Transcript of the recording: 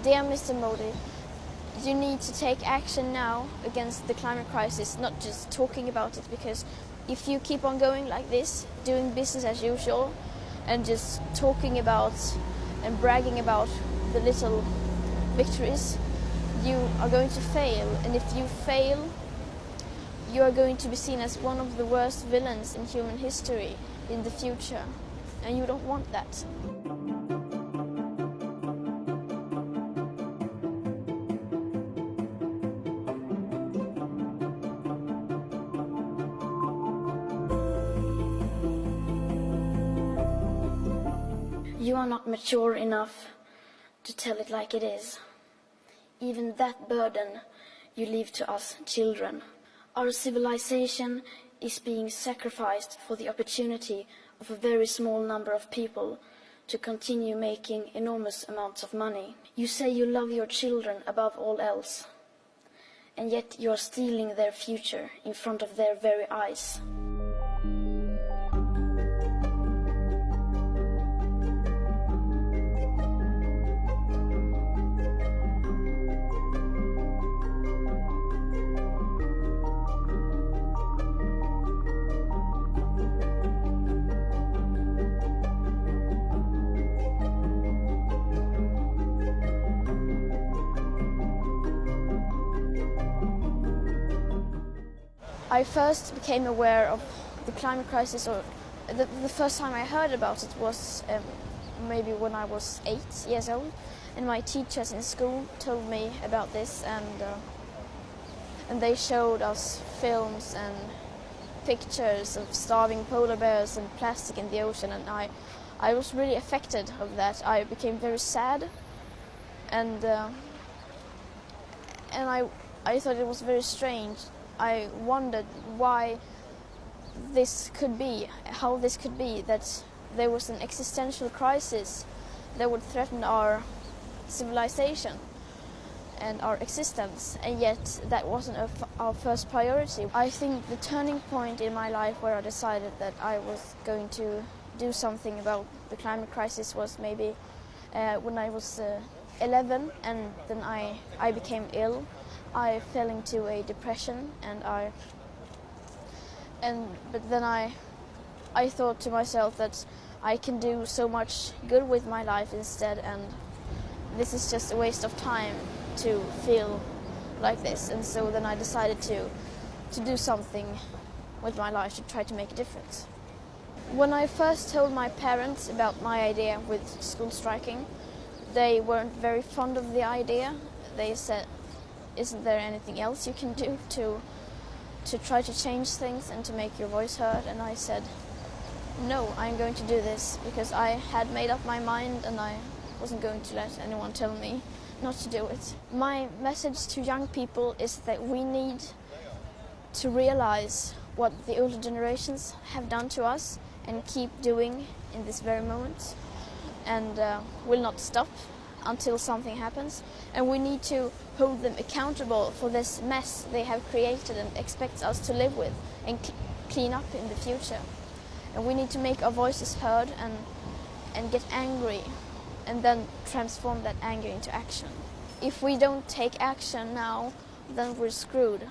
Dear Mr. Modi, you need to take action now against the climate crisis, not just talking about it, because if you keep on going like this, doing business as usual, and just talking about and bragging about the little victories, you are going to fail. And if you fail, you are going to be seen as one of the worst villains in human history in the future. And you don't want that. You are not mature enough to tell it like it is. Even that burden you leave to us children. Our civilization is being sacrificed for the opportunity of a very small number of people to continue making enormous amounts of money. You say you love your children above all else, and yet you are stealing their future in front of their very eyes. I first became aware of the climate crisis, or the first time I heard about it was maybe when I was 8 years old, and my teachers in school told me about this, and they showed us films and pictures of starving polar bears and plastic in the ocean, and I was really affected of that. I became very sad, and I thought it was very strange. I wondered why this could be, how this could be, that there was an existential crisis that would threaten our civilization and our existence, and yet that wasn't our first priority. I think the turning point in my life where I decided that I was going to do something about the climate crisis was maybe when I was 11, and then I became ill. I fell into a depression, but then I thought to myself that I can do so much good with my life instead, and this is just a waste of time to feel like this. And so then I decided to do something with my life to try to make a difference. When I first told my parents about my idea with school striking, they weren't very fond of the idea. They said, "Isn't there anything else you can do to try to change things and to make your voice heard?" And I said, "No, I'm going to do this," because I had made up my mind and I wasn't going to let anyone tell me not to do it. My message to young people is that we need to realize what the older generations have done to us and keep doing in this very moment, and will not stop until something happens. And we need to hold them accountable for this mess they have created and expect us to live with and clean up in the future. And we need to make our voices heard and get angry, and then transform that anger into action. If we don't take action now, then we're screwed.